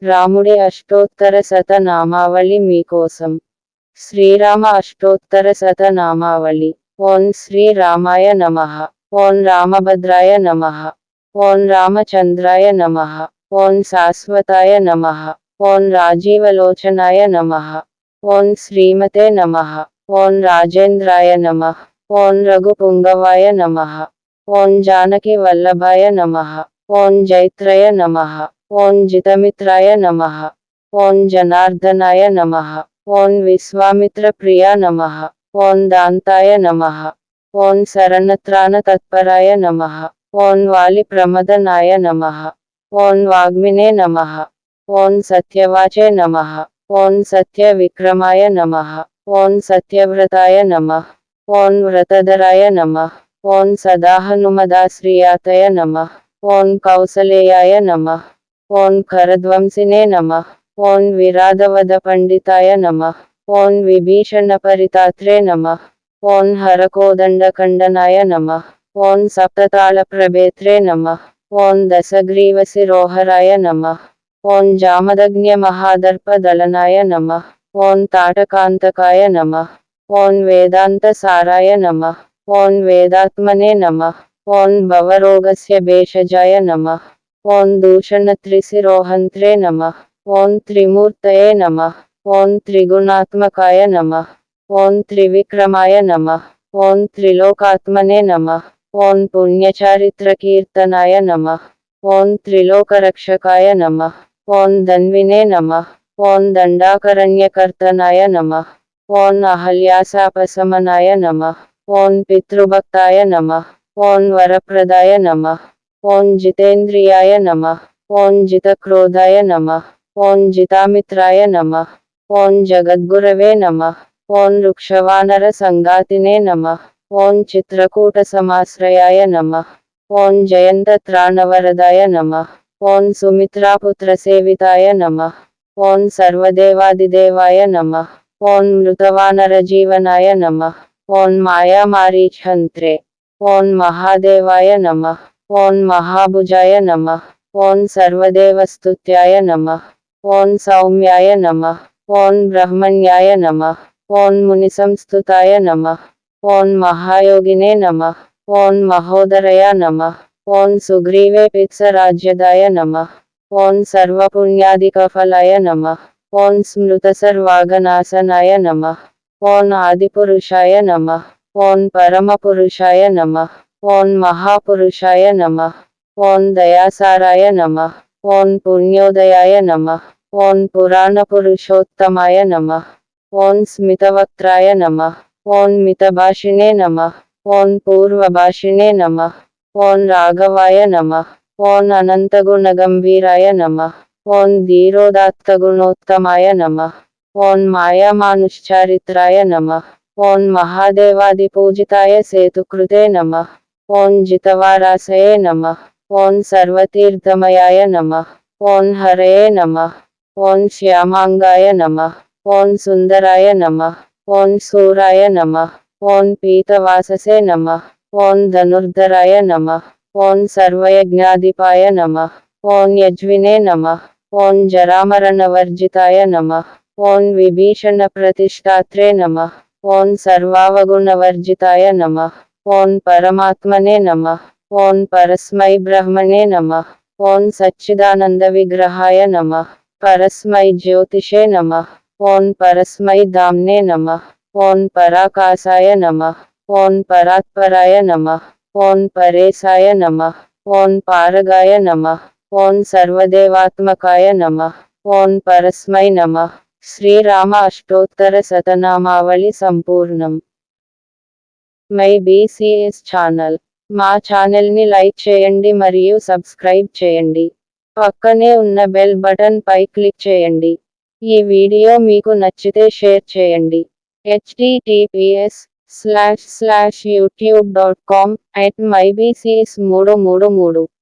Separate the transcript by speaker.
Speaker 1: రాముడి అష్టోత్తర శతనామావళి మీకోసం. శ్రీరామ అష్టోత్తర శతనామావళి. ఓం శ్రీరామాయ నమః. ఓం రామభద్రాయ నమః. ఓం రామచంద్రాయ నమః. ఓం శాశ్వతాయ నమః. ఓం రాజీవలోచనాయ నమః. ఓం శ్రీమతే నమః. ఓం రాజేంద్రాయ నమః. ఓం రఘుపుంగవాయ నమః. ఓం జానకి వల్లభాయ నమః. ఓం జైత్రయ నమః. ఓం జితమిత్రాయ నమః. ఓం జనార్దనాయ నమః. ఓం విశ్వామిత్ర ప్రియ నమః. ఓం దాంతాయ నమః. ఓం శరణత్రాణ తత్పరాయ నమః. ఓం వాలి ప్రమదనాయ నమః. ఓం వాగ్మినే నమః. ఓం సత్యవాచే నమః. ఓం సత్య విక్రమాయ నమః. ఓం సత్యవ్రతాయ నమః. ఓం వ్రతధరాయ నమః. ఓం సదాహనుమదాశ్రియాతయ నమః. ఓం కౌసలేయాయ నమః. ఓం కరధ్వంసినే నమః. ఓం విరాధవద పండితాయ నమః. ఓం విభీషణ పరితాత్రే నమః. ఓం హరకోదండకండనాయ నమః. ఓం సప్తతాళ ప్రభేత్రే నమః. ఓం దశగ్రీవశిరోహరాయ నమః. ఓం జామదగ్న్య మహాదర్పదళనాయ నమః. ఓం తాటకాంతకాయ నమః. ఓం వేదాంత సారాయ నమః. ఓం వేదాత్మనే నమః. ఓం భవరోగస్య భేషజాయ నమః. ఓం దూషణత్రిశిరోహంత్రే నమః. ఓం త్రిమూర్తయే నమః. ఓం త్రిగుణాత్మకాయ నమః. ఓం త్రివిక్రమాయ నమః. ఓం త్రిలోకాత్మనే నమః. ఓం పుణ్యచారిత్రకీర్తనాయ నమః. ఓం త్రిలోకరక్షకాయ నమః. ఓం ధన్వినే నమః. ఓం దండాకరణ్యకర్తనాయ నమః. ఓం అహల్యాశాపశమనాయ నమః. ఓం పితృభక్తాయ నమః. ఓం వరప్రదాయ నమః. ఓం జితేంద్రియాయ నమః. ఓం జితక్రోధాయ నమః. ఓం జితామిత్రాయ నమః. ఓం జగద్గురవే నమః. ఓం వృక్షవానర సంగాతినే నమః. ఓం చిత్రకూట సమాశ్రయాయ నమః. ఓం జయంత త్రాణవరదాయ నమః. ఓం సుమిత్రాపుత్ర సేవితాయ నమః. ఓం సర్వదేవాదిదేవాయ నమః. ఓం మృతవానర జీవనాయ నమః. ఓం మాయామారీఛంత్రే. ఓం మహాదేవాయ నమః. ఓం మహాభుజాయ నమః. ఓం సర్వదేవస్తుత్యాయ నమః. ఓం సౌమ్యాయ నమః. ఓం బ్రహ్మణ్యాయ నమః. ఓం మునిసంస్తుతాయ నమః. ఓం మహాయోగినే నమః. ఓం మహోదరయ నమః. ఓం సుగ్రీవే పిత్సరాజ్యదాయ నమః. ఓం సర్వపుణ్యాదికఫలాయ నమః. ఓం స్మృతసర్వాగనాశనాయ నమః. ఓం ఆదిపురుషాయ నమః. ఓం పరమపురుషాయ నమః. ఓం మహాపురుషాయ నమః. ఓం దయాసారాయ నమః. ఓం పుణ్యోదయాయ నమః. ఓం పురాణపురుషోత్తమాయ నమః. ఓం స్మితవక్త్రాయ నమః. ఓం మితభాషిణే నమః. ఓం పూర్వభాషిణే నమః. ఓం రాఘవాయ నమః. ఓం అనంతగుణగంభీరాయ నమః. ఓం ధీరోదాత్తగుణోత్తమాయ నమః. ఓం మాయామానుష్చారిత్రాయ నమః. ఓం మహాదేవాదిపూజితాయ సేతుకృతే నమః. ఓం జితవారాసయే నమః. ఓం సర్వతీర్థమయాయ నమః. ఓం హరయే నమః. ఓం శ్యామాంగాయ నమః. ఓం సుందరాయ నమః. ఓం శూరాయ నమః. ఓం పీతవాససే నమః. ఓం ధనుర్ధరాయ నమః. ఓం సర్వయజ్ఞాధిపాయ నమః. ఓం యజ్వినే నమః. ఓం జరామరణవర్జితాయ నమః. ఓం విభీషణ ప్రతిష్టాత్రే నమః. ఓం సర్వావగుణవర్జితాయ నమః. ఓం పరమాత్మనే నమః. ఓం పరస్మై బ్రహ్మణే నమః. ఓం సచ్చిదానంద విగ్రహాయ నమః. పరస్మై జ్యోతిషే నమః. ఓం పరస్మై ధామ్నే నమః. ఓం పరాకాశాయ నమః. ఓం పరాత్పరాయ నమః. ఓం పరేశాయ నమః. ఓం పారగాయ నమః. ఓం సర్వదేవాత్మకాయ నమః. ఓం పరస్మై నమః. శ్రీరామ అష్టోత్తర శతనామావళి సంపూర్ణం. My BCs channel. మా ఛానల్ని లైక్ చేయండి మరియు సబ్స్క్రైబ్ చేయండి. పక్కనే ఉన్న బెల్ బటన్ పై క్లిక్ చేయండి. ఈ వీడియో మీకు నచ్చితే షేర్ చేయండి. https://youtube.com/mybcs333